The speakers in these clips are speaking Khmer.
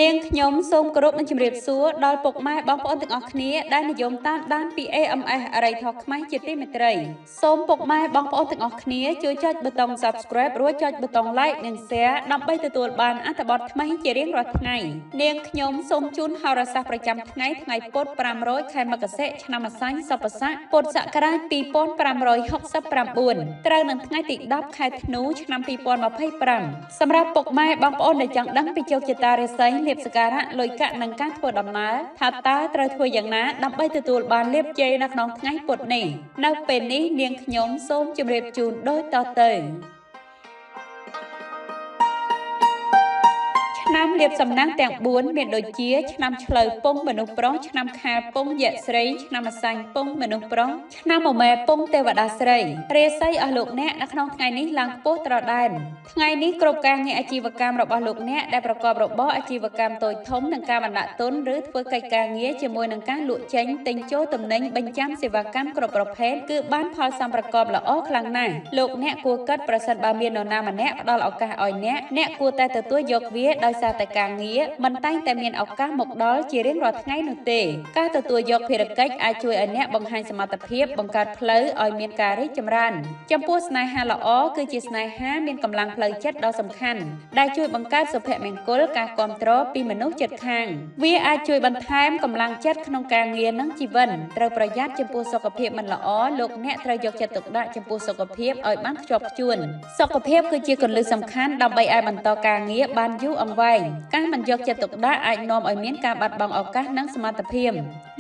នាងខ្ញុំសូមគោរពនឹងជម្រាបសួរដល់ពុកម៉ែបងប្អូនទាំងអស់គ្នាដែលនិយមតាមដានពី AMS អរិយធម៌ខ្មែរជាទីមេត្រីសូមពុកម៉ែបងប្អូនទាំងអស់គ្នាជួយចុចប៊ូតុង Subscribe រួចចុចប៊ូតុង Like និង Share ដើម្បីទទួលបានអត្ថបទថ្មីជារៀងរាល់ថ្ងៃនាងខ្ញុំសូមជូនហោរាសាស្ត្រប្រចាំថ្ងៃពុធ500ខែមករាឆ្នាំអាសាញ់សពស័កពុទ្ធសករាជ2569ត្រូវនឹងថ្ងៃទី10ខែធ្នូឆ្នាំ2025សម្រាប់ពុកម៉ែបងប្អូនដែលចង់ដឹងពីជោគជតារាសីលៀបសការៈលុយកាក់និងការធ្វើដំណើរថាតើត្រូវធ្វើយ៉ាងណាដើម្បីទទួលបានលៀបជ័យនៅក្នុងថ្ងៃពុធនេះនៅពេលនេះនាងខ្ញុំសូមជម្រាបជូនដូចតទៅឆ្នាំលៀបសំណាងទាំង4មានដូចជាឆ្នាំឆ្លូវពងមនុស្សប្រុសឆ្នាំខាលពងយៈស្រីឆ្នាំអាសាញ់ពងមនុស្សប្រុសឆ្នាំមមែពងទេវតាស្រីរាសីអស់លោកអ្នកនៅក្នុងថ្ងៃនេះឡើងខ្ពស់ត្រដែនថ្ងៃនេះគ្រប់ការងារអាជីវកម្មរបស់លោកអ្នកដែលប្រកបរបរអាជីវកម្មតូចធំនិងការបណ្ដាក់ទុនឬធ្វើកិច្ចការងារជាមួយនឹងការលក់ចេញទិញចូលទំនិញបញ្ចាំសេវាកម្មគ្រប់ប្រភេទគឺបានផលសម្ប្រកបល្អខ្លាំងណាស់លោកអ្នកគួរគិតប្រសិនបើមាននរណាម្នាក់ផ្ដល់ឱកាសឲ្យអ្នកគួរតែទទួលយកវាដោយសារតែការងារមិនតែងតែមានឱកាសមកដល់ជារៀងរាល់ថ្ងៃនោះទេការទទួលយកភារកិច្ចអាចជួយឲ្យអ្នកបង្ហាញសមត្ថភាពបង្កើតផ្លូវឲ្យមានការរីកចម្រើនចំពោះស្នេហាល្អគឺជាស្នេហាមានកម្លាំងផ្លូវចិត្តដ៏សំខាន់ដែលជួយបង្កើតសុភមង្គលការគ្រប់គ្រងពីមនុស្សជិតខាងវាអាចជួយបន្ថែមកម្លាំងចិត្តក្នុងការងារនិងជីវិតត្រូវប្រយ័ត្នចំពោះសុខភាពមិនល្អលោកអ្នកត្រូវយកចិត្តទុកដាក់ចំពោះសុខភាពឲ្យបានខ្ជាប់ខ្ជួនសុខភាពគឺជាគន្លឹះសំខាន់ដើម្បីឲ្យបន្តការងារបានយូរអង្វែងការមិនយកចិត្តទុកដាក់អាចនាំឲ្យមានការបាត់បង់ឱកាសនិងសមត្ថភាព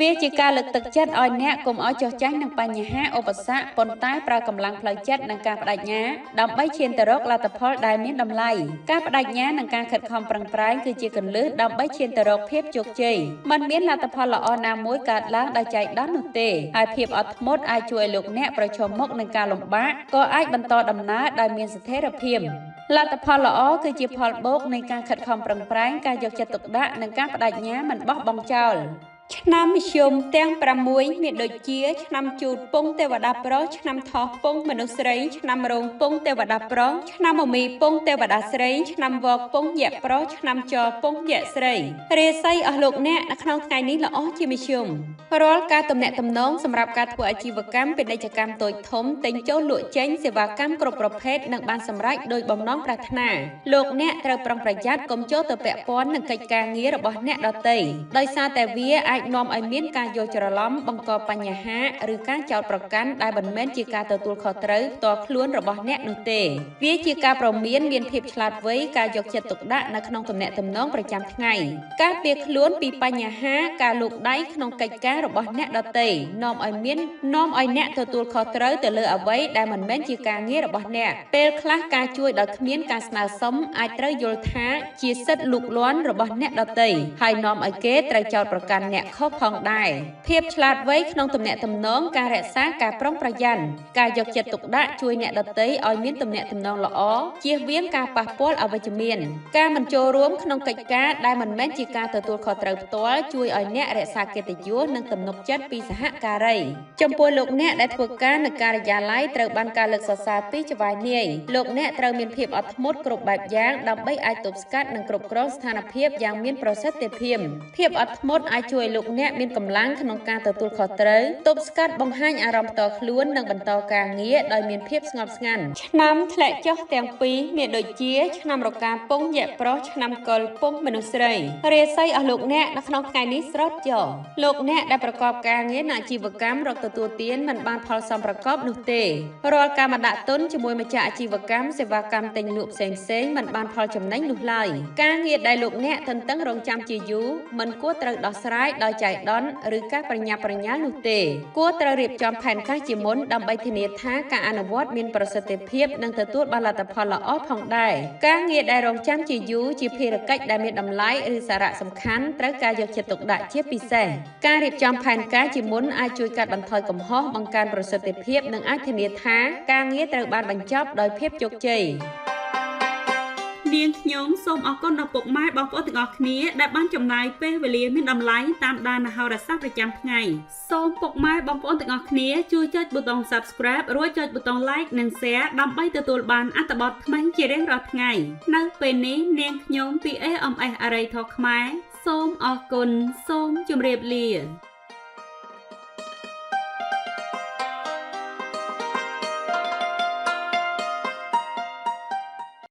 វាជាការលើកទឹកចិត្តឲ្យអ្នកកុំឲ្យចោះចាញ់នឹងបញ្ហាឧបសគ្គប៉ុន្តែប្រើកម្លាំងផ្លូវចិត្តនិងការបដិញ្ញាដើម្បីឈានទៅរកលទ្ធផលដែលមានតម្លៃការបដិញ្ញានិងការខិតខំប្រឹងប្រែងគឺជាគន្លឹះដើម្បីឈានទៅរកភាពជោគជ័យមិនមានលទ្ធផលល្អណាមួយកើតឡើងដោយចៃដន្យនោះទេហើយភាពអត់ធ្មត់អាចជួយឲ្យលោកអ្នកប្រឈមមុខនឹងការលំបាកក៏អាចបន្តដំណើរដោយមានស្ថិរភាពលទ្ធផលល្អគឺជាផលបូកនៃការខិតខំប្រឹងប្រែងការយកចិត្តទុកដាក់និងការបដិញ្ញាមិនបោះបង់ចោលឆ្នាំមធ្យមទាំង6មានដូចជាឆ្នាំជូតពងទេវតាប្រុសឆ្នាំថោះពងមនុស្សស្រីឆ្នាំរោងពងទេវតាប្រុសឆ្នាំមមីពងទេវតាស្រីឆ្នាំវកពងយៈប្រុសឆ្នាំចពងយៈស្រីរាសីអស់លោកអ្នកនៅក្នុងថ្ងៃនេះល្អជាមធ្យមរាល់ការទំនាក់ទំនងសម្រាប់ការធ្វើអាជីវកម្មពាណិជ្ជកម្មតូចធំទិញចូលលក់ចេញសេវាកម្មគ្រប់ប្រភេទនឹងបានសម្រេចដោយបំណងប្រាថ្នាលោកអ្នកត្រូវប្រុងប្រយ័ត្នកុំចូលទៅពាក់ព័ន្ធនឹងកិច្ចការងាររបស់អ្នកដទៃដោយសារតែវាអាចនាំឲ្យមានការយល់ច្រឡំបង្កបញ្ហាឬការចោទប្រកាន់ដែលមិនមែនជាការទទួលខុសត្រូវផ្ទាល់ខ្លួនរបស់អ្នកនោះទេវាជាការព្រមានមានភាពឆ្លាតវៃការយកចិត្តទុកដាក់នៅក្នុងទំនាក់ទំនងប្រចាំថ្ងៃការពារខ្លួនពីបញ្ហាការលូកដៃក្នុងកិច្ចការរបស់អ្នកដទៃនាំឲ្យអ្នកទទួលខុសត្រូវទៅលើអ្វីដែលមិនមែនជាការងាររបស់អ្នកពេលខ្លះការជួយដោយគ្មានការស្នើសុំអាចត្រូវយល់ថាជាសិទ្ធិលូកលាន់របស់អ្នកដទៃហើយនាំឲ្យគេត្រូវចោទប្រកាន់អ្នកខុសផងដែរភាពឆ្លាតវៃក្នុងទំនាក់ទំនងការរក្សាការប្រុងប្រយ័ត្នការយកចិត្តទុកដាក់ជួយអ្នកដទៃឲ្យមានទំនាក់ទំនងល្អជៀសវាងការប៉ះពាល់អវិជ្ជមានការមិនចូលរួមក្នុងកិច្ចការដែលមិនមែនជាការទទួលខុសត្រូវផ្ទាល់ជួយឲ្យអ្នករក្សាកិត្តិយសនិងទំនុកចិត្តពីសហការីចំពោះលោកអ្នកដែលធ្វើការនៅការិយាល័យត្រូវបានការលើកសរសើរពីចៅហ្វាយនាយលោកអ្នកត្រូវមានភាពអត់ធ្មត់គ្រប់បែបយ៉ាងដើម្បីអាចទប់ស្កាត់និងគ្រប់គ្រងស្ថានភាពយ៉ាងមានប្រសិទ្ធភាពអត់ធ្មត់អាចជួយលោកអ្នកមានកម្លាំងក្នុងការទទួលខុសត្រូវទប់ស្កាត់បង្ហាញអារម្មណ៍ផ្ទាល់ខ្លួននិងបន្តការងារដោយមានភាពស្ងប់ស្ងាត់ឆ្នាំធ្លាក់ចុះទាំងពីរមានដូចជាឆ្នាំរកាពងយៈប្រុសឆ្នាំកុលពងមនុស្សស្រីរាសីអស់លោកអ្នកនៅក្នុងថ្ងៃនេះស្រត់ចុះលោកអ្នកដែលប្រកបការងារនៅអាជីវកម្មរកទទួលទានមិនបានផលសមប្រកបនោះទេរាល់ការមកដាក់ទុនជាមួយម្ចាស់អាជីវកម្មសេវាកម្មទិញលក់ផ្សេងមិនបានផលចំណេញនោះឡើយការងារដែលលោកអ្នកទន្ទឹងរង់ចាំជាយូរមិនគួរត្រូវដោះស្រាយដោយចៃដន្យឬការប្រញាប់ប្រញាល់នោះទេគួរត្រូវរៀបចំផែនការជាមុនដើម្បីធានាថាការអនុវត្តមានប្រសិទ្ធភាពនិងទទួលបានលទ្ធផលល្អផងដែរការងារដែលរង់ចាំជាយូរជាភារកិច្ចដែលមានតម្លៃឬសារៈសំខាន់ត្រូវការយកចិត្តទុកដាក់ជាពិសេសការរៀបចំផែនការជាមុនអាចជួយកាត់បន្ថយកំហុសបង្កើនប្រសិទ្ធភាពនិងអាចធានាថាការងារត្រូវបានបញ្ចប់ដោយភាពជោគជ័យ នាងខ្ញុំសូមអរគុណដល់ពុកម៉ែបងប្អូនទាំងអស់គ្នាដែលបានចំណាយពេលវេលាមានតម្លៃតាមដានហោរាសាស្ត្រប្រចាំថ្ងៃសូមពុកម៉ែបងប្អូនទាំងអស់គ្នាជួយចុចប៊ូតុង Subscribe រួចចុចប៊ូតុង Like និង Share ដើម្បីទទួលបានអត្ថបទថ្មីជារៀងរាល់ថ្ងៃនៅពេលនេះនាងខ្ញុំពី AMS អរិយធម៌ខ្មែរសូមអរគុណសូមជម្រាបលា